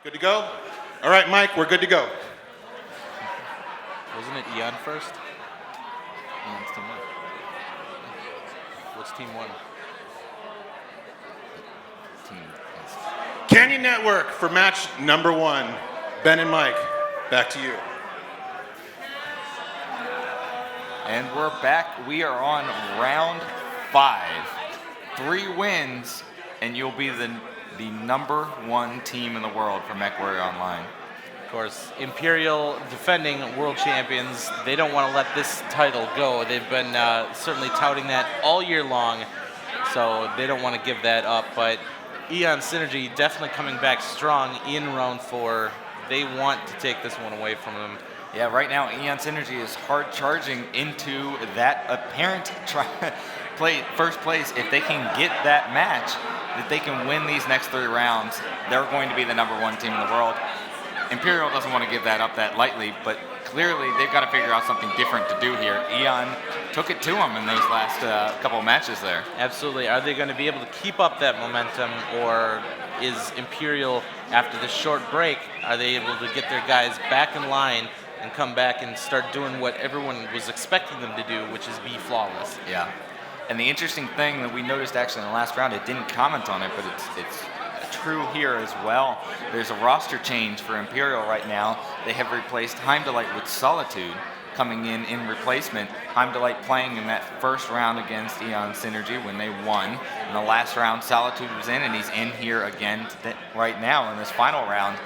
Good to go? All right, Mike, we're good to go. Wasn't it Eon first? Eon's team one. What's team one? Team. Canyon Network for match number 1. Ben and Mike, back to you. And we're back. We are on round 5. 3 wins, and you'll be the number 1 team in the world for MechWarrior Online. Of course, Imperial defending world champions. They don't want to let this title go. They've been certainly touting that all year long, so they don't want to give that up. But Eon Synergy definitely coming back strong in round 4. They want to take this one away from them. Yeah, right now Eon Synergy is hard charging into that apparent first place. If they can get that match, that they can win these next 3 rounds, they're going to be the number 1 team in the world. Imperial doesn't want to give that up that lightly, but clearly they've got to figure out something different to do here. Eon took it to them in those last couple of matches there. Absolutely. Are they going to be able to keep up that momentum, or is Imperial, after this short break, are they able to get their guys back in line and come back and start doing what everyone was expecting them to do, which is be flawless? Yeah. And the interesting thing that we noticed actually in the last round, it didn't comment on it, but it's true here as well. There's a roster change for Imperial right now. They have replaced Heim Delight with Solitude coming in replacement. Heim Delight playing in that first round against Eon Synergy when they won. In the last round, Solitude was in, and he's in here again right now in this final round.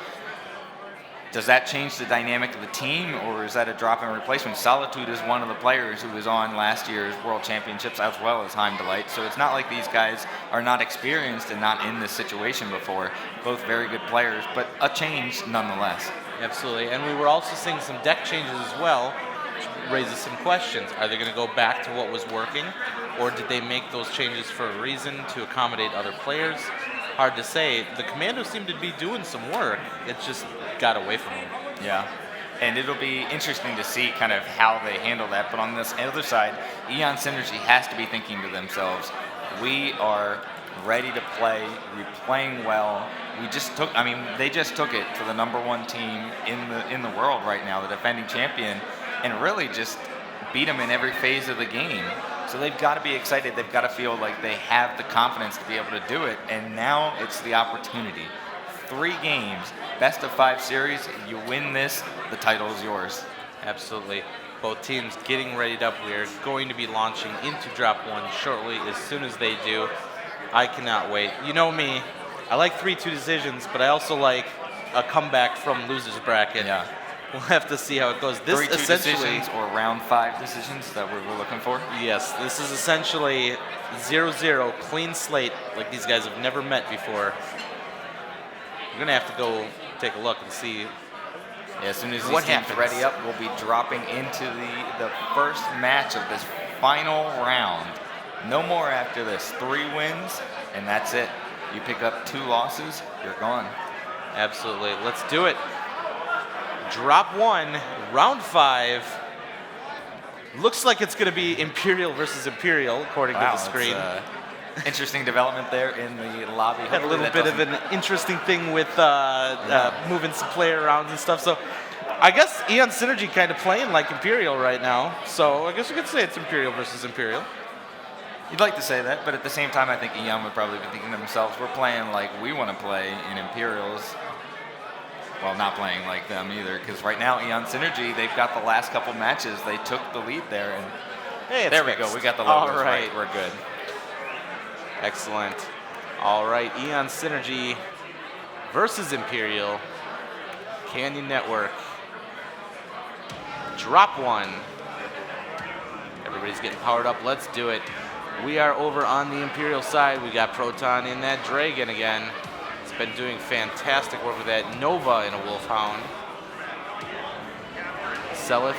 Does that change the dynamic of the team, or is that a drop in replacement? Solitude is one of the players who was on last year's World Championships as well as Heim Delight, so it's not like these guys are not experienced and not in this situation before. Both very good players, but a change nonetheless. Absolutely, and we were also seeing some deck changes as well, which raises some questions. Are they going to go back to what was working, or did they make those changes for a reason to accommodate other players? Hard to say. The Commandos seem to be doing some work. It just got away from them. Yeah, and it'll be interesting to see kind of how they handle that. But on this other side, Eon Synergy has to be thinking to themselves, we are ready to play. We're playing well. They just took it for the number 1 team in the world right now, the defending champion, and really just beat them in every phase of the game. So they've got to be excited. They've got to feel like they have the confidence to be able to do it. And now it's the opportunity. 3 games, best of 5 series. You win this, the title is yours. Absolutely. Both teams getting readied up. We are going to be launching into Drop 1 shortly. As soon as they do, I cannot wait. You know me, I like 3-2 decisions, but I also like a comeback from loser's bracket. Yeah. We'll have to see how it goes. This 3-2 essentially, decisions or round 5 decisions that we're looking for? yes, this is essentially 0-0, clean slate, like these guys have never met before. We're going to have to go take a look and see Yeah, as soon as what these teams happens. ready up, we'll be dropping into the first match of this final round. No more after this. 3 wins, and that's it. You pick up 2 losses, you're gone. Absolutely. Let's do it. Drop 1, round 5. Looks like it's going to be Imperial versus Imperial, according to the screen. Interesting development there in the lobby. Had a little bit of an interesting thing with moving some player around and stuff. So I guess Eon Synergy kind of playing like Imperial right now. So I guess you could say it's Imperial versus Imperial. You'd like to say that, but at the same time, I think Eon would probably be thinking to themselves, we're playing like we want to play in Imperials. Well, not playing like them either, because right now Eon Synergy, they've got the last couple matches. They took the lead there, and Hey, there we go. We got the logos right. We're good. Excellent. All right, Eon Synergy versus Imperial. Canyon Network. Drop 1. Everybody's getting powered up. Let's do it. We are over on the Imperial side. We got Proton in that Dragon again. It's been doing fantastic work with that Nova in a Wolfhound. Selith,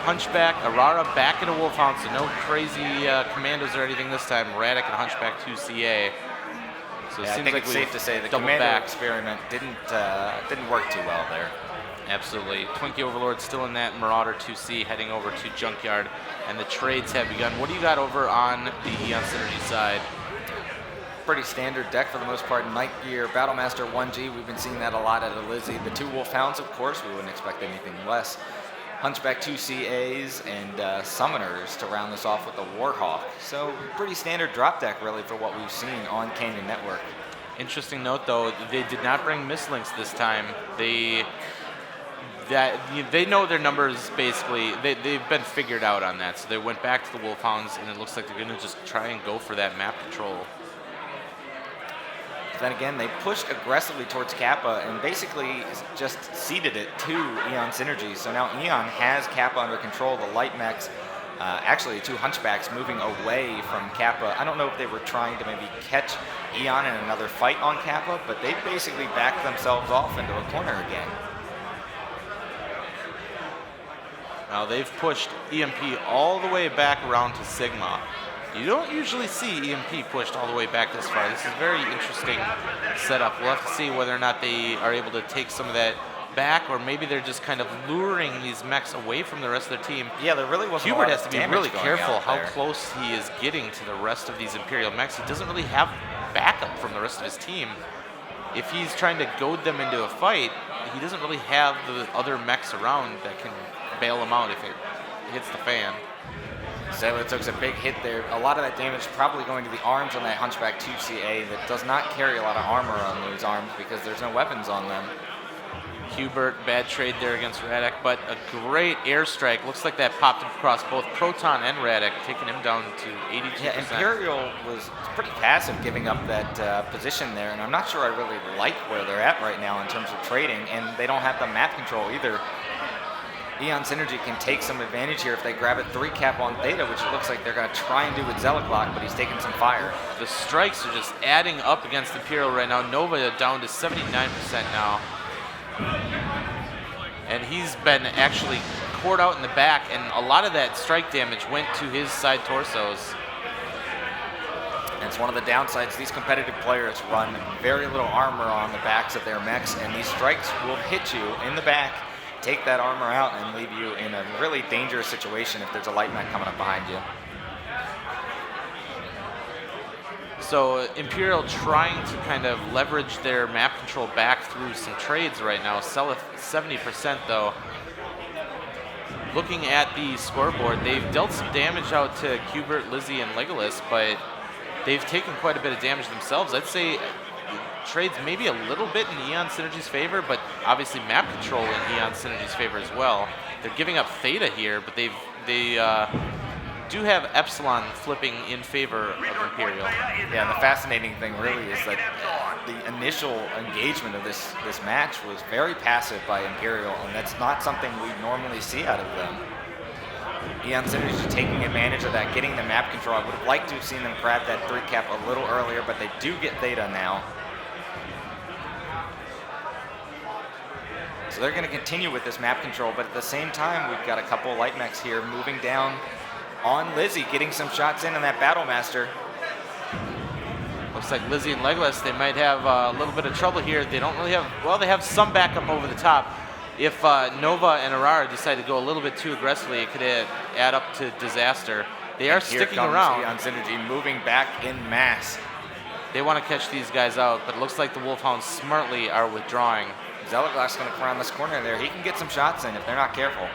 Hunchback, Arara back in a Wolfhound, so no crazy commandos or anything this time. Radek and Hunchback 2CA. So it Yeah, I seems think like it's safe to say the double commando back. experiment didn't work too well there. Absolutely. Twinkie Overlord still in that Marauder 2C heading over to Junkyard, and the trades have begun. What do you got over on the Eon Synergy side? pretty standard deck for the most part. Night Gear, Battlemaster 1G, we've been seeing that a lot out of Lizzie. The 2 Wolfhounds, of course, we wouldn't expect anything less. Hunchback 2 CAs and Summoners to round this off with the Warhawk. So pretty standard drop deck really for what we've seen on Canyon Network. Interesting note though, they did not bring mislinks this time. They know their numbers basically. They've been figured out on that. So they went back to the Wolfhounds, and it looks like they're going to just try and go for that map control. Then again, they pushed aggressively towards Kappa and basically just ceded it to Eon Synergy. So now Eon has Kappa under control. The light mechs, actually 2 Hunchbacks moving away from Kappa. I don't know if they were trying to maybe catch Eon in another fight on Kappa, but they basically backed themselves off into a corner again. Now they've pushed EMP all the way back around to Sigma. You don't usually see EMP pushed all the way back this far. This is a very interesting setup. We'll have to see whether or not they are able to take some of that back, or maybe they're just kind of luring these mechs away from the rest of their team. Yeah, there really wasn't Hubert a lot has of to be damage really going careful out how there. close he is getting to the rest of these Imperial mechs. He doesn't really have backup from the rest of his team. If he's trying to goad them into a fight, he doesn't really have the other mechs around that can bail him out if it hits the fan. Sailor took a big hit there. A lot of that damage probably going to the arms on that Hunchback 2CA that does not carry a lot of armor on those arms because there's no weapons on them. Hubert, bad trade there against Radek, but a great airstrike. Looks like that popped across both Proton and Radek, taking him down to 82%. Yeah, Imperial was pretty passive giving up that position there, and I'm not sure I really like where they're at right now in terms of trading, and they don't have the map control either. Eon Synergy can take some advantage here if they grab a 3-cap on Theta, which it looks like they're going to try and do with Zealotlock, but he's taking some fire. The strikes are just adding up against Imperial right now. Nova down to 79% now. And he's been actually cored out in the back, and a lot of that strike damage went to his side torsos. And it's one of the downsides. These competitive players run very little armor on the backs of their mechs, and these strikes will hit you in the back, take that armor out, and leave you in a really dangerous situation if there's a light mech coming up behind you. So Imperial trying to kind of leverage their map control back through some trades right now. Seleth 70% though. Looking at the scoreboard, they've dealt some damage out to Hubert, Lizzie, and Legolas, but they've taken quite a bit of damage themselves. I'd say trades maybe a little bit in Eon Synergy's favor, but obviously map control in Eon Synergy's favor as well. They're giving up Theta here, but they do have Epsilon flipping in favor of Imperial. Yeah, the fascinating thing really is that the initial engagement of this match was very passive by Imperial, and that's not something we normally see out of them. Eon Synergy taking advantage of that, getting the map control. I would have liked to have seen them grab that 3-cap a little earlier, but they do get Theta now. So they're going to continue with this map control, but at the same time, we've got a couple of light mechs here moving down on Lizzie, getting some shots in on that Battlemaster. Looks like Lizzie and Legolas, they might have a little bit of trouble here. They don't really have, well, they have some backup over the top. If Nova and Aurora decide to go a little bit too aggressively, it could add up to disaster. They are sticking around. Eon Synergy moving back in mass. They want to catch these guys out, but it looks like the Wolfhounds smartly are withdrawing. Zealotlock's going to come around this corner there. He can get some shots in if they're not careful.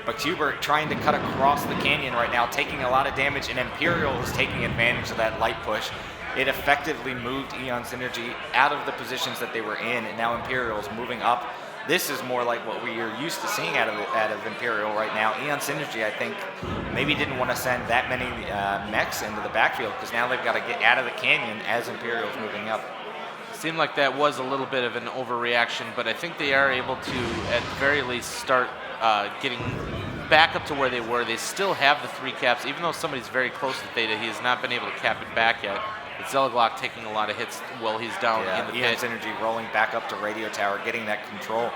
But Hubert trying to cut across the canyon right now, taking a lot of damage, and Imperial is taking advantage of that light push. It effectively moved Eon Synergy out of the positions that they were in, and now Imperial is moving up. This is more like what we are used to seeing out of Imperial right now. Eon Synergy, I think, maybe didn't want to send that many mechs into the backfield because now they've got to get out of the canyon as Imperial's moving up. Seemed like that was a little bit of an overreaction, but I think they are able to, at the very least, start getting back up to where they were. They still have the 3 caps, even though somebody's very close to Theta. He has not been able to cap it back yet. But Zealotlock taking a lot of hits while he's down in the Eon pit. Synergy rolling back up to Radio Tower, getting that control.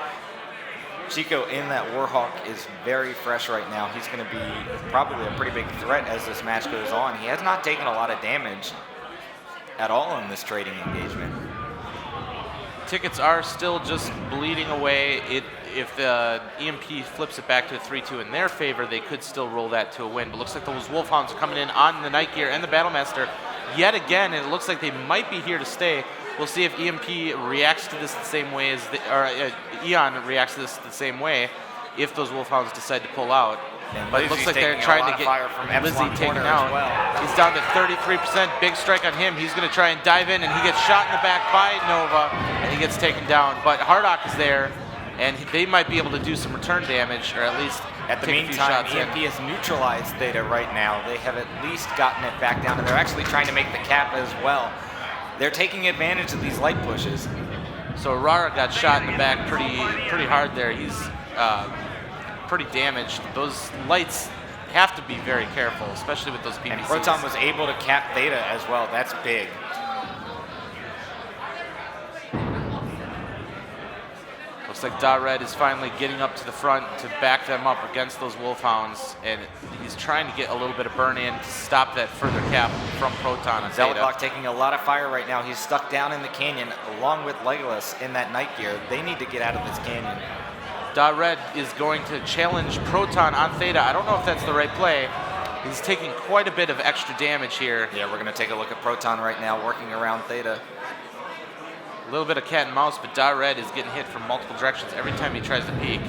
Chico in that Warhawk is very fresh right now. He's going to be probably a pretty big threat as this match goes on. He has not taken a lot of damage at all in this trading engagement. Tickets are still just bleeding away. if the EMP flips it back to a 3-2 in their favor, they could still roll that to a win. But looks like those Wolfhounds are coming in on the Night Gear and the Battlemaster yet again, and it looks like they might be here to stay. We'll see if EMP reacts to this the same way as Eon reacts to this the same way if those Wolfhounds decide to pull out. But it looks like they're trying to get Lizzie taken out. He's down to 33%. Big strike on him. He's going to try and dive in, and he gets shot in the back by Nova, and he gets taken down. But Hardock is there, and they might be able to do some return damage, or at least at the take meantime, a few shots EMP has neutralized Theta right now. They have at least gotten it back down, and they're actually trying to make the cap as well. They're taking advantage of these light pushes. So Aurora got shot in the back pretty hard there. He's pretty damaged. Those lights have to be very careful, especially with those PVCs. And Proton was able to cap Theta as well. That's big. Looks like Da-Red is finally getting up to the front to back them up against those Wolfhounds, and he's trying to get a little bit of burn in to stop that further cap from Proton and Theta. Zelagok taking a lot of fire right now. He's stuck down in the canyon along with Legolas in that Night Gear. They need to get out of this canyon. Da-Red is going to challenge Proton on Theta. I don't know if that's the right play. He's taking quite a bit of extra damage here. Yeah, we're going to take a look at Proton right now working around Theta. A little bit of cat and mouse, but Da-Red is getting hit from multiple directions every time he tries to peek.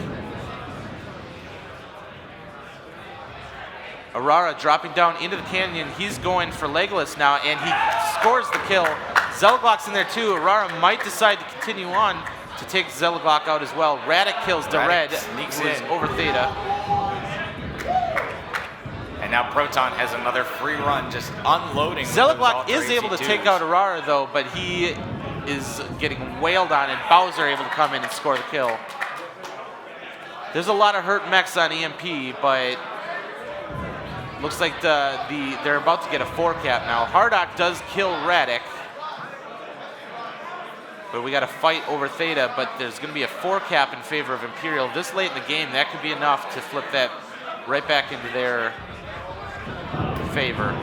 Aurora dropping down into the canyon. He's going for Legolas now, and he scores the kill. Zelagok's in there too. Aurora might decide to continue on to take Zelagok out as well. Radic kills Da-Red, who is over Theta. And now Proton has another free run, just unloading. Zelagok is able to take out Aurora though, but he is getting wailed on, and Bowser able to come in and score the kill. There's a lot of hurt mechs on EMP, but looks like they're about to get a 4 cap now. Hardock does kill Radic, but we got to fight over Theta, but there's going to be a 4 cap in favor of Imperial. This late in the game, that could be enough to flip that right back into their favor.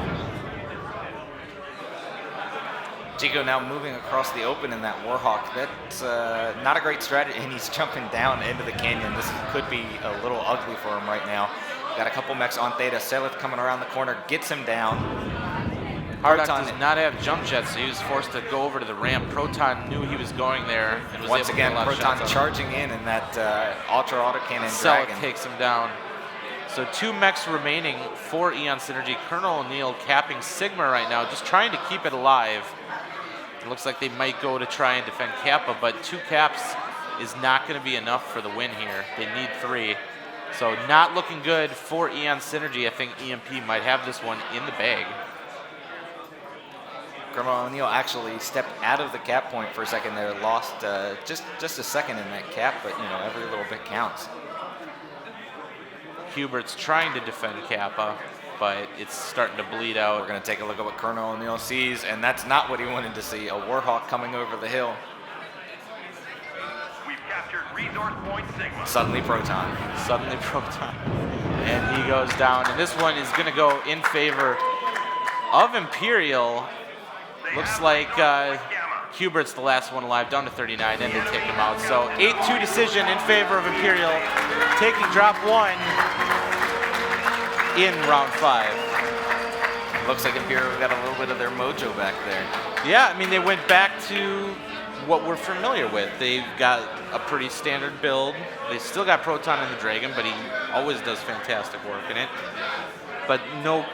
Chico now moving across the open in that Warhawk. That's not a great strategy, and he's jumping down into the canyon. This could be a little ugly for him right now. Got a couple mechs on Theta. Selith coming around the corner, gets him down. Hardock does not have jump jets, so he was forced to go over to the ramp. Proton knew he was going there and was once able again, to get a lot of Proton shots charging in that Ultra Autocannon Selith Dragon. takes him down. So 2 mechs remaining for Eon Synergy. Colonel O'Neill capping Sigma right now, just trying to keep it alive. It looks like they might go to try and defend Kappa, but 2 caps is not going to be enough for the win here. They need 3. So not looking good for Eon Synergy. I think EMP might have this one in the bag. Colonel O'Neill actually stepped out of the cap point for a second there, lost just a second in that cap, but you know, every little bit counts. Hubert's trying to defend Kappa, but it's starting to bleed out. We're going to take a look at what Colonel O'Neill sees, and that's not what he wanted to see. A Warhawk coming over the hill. We've captured resource point Sigma. Suddenly Proton. Suddenly Proton. And he goes down. And this one is going to go in favor of Imperial. Looks like Hubert's the last one alive, down to 39, and they take him out. So 8-2 decision in favor of Imperial, taking drop 1 in round 5. Looks like Imperial got a little bit of their mojo back there. Yeah, I mean, they went back to what we're familiar with. They've got a pretty standard build. They still got Proton in the Dragon, but he always does fantastic work in it. But no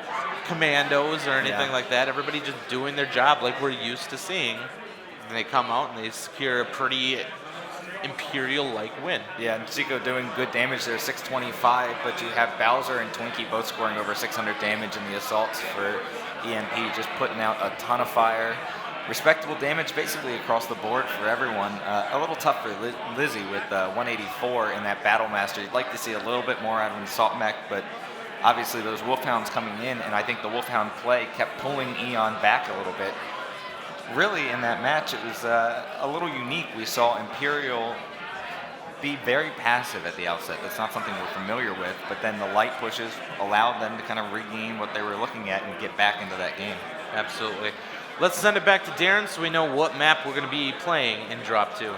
commandos or anything like that. Everybody just doing their job like we're used to seeing. And they come out and they secure a pretty Imperial-like win. Yeah, and Zico doing good damage there, 625, but you have Bowser and Twinkie both scoring over 600 damage in the assaults for EMP, just putting out a ton of fire. Respectable damage basically across the board for everyone. A little tough for Lizzie with 184 in that Battlemaster. You'd like to see a little bit more out of an assault mech, but obviously those Wolfhounds coming in, and I think the Wolfhound play kept pulling Eon back a little bit. Really, in that match, it was a little unique. We saw Imperial be very passive at the outset. That's not something we're familiar with, but then the light pushes allowed them to kind of regain what they were looking at and get back into that game. Absolutely. Let's send it back to Darren so we know what map we're going to be playing in drop 2.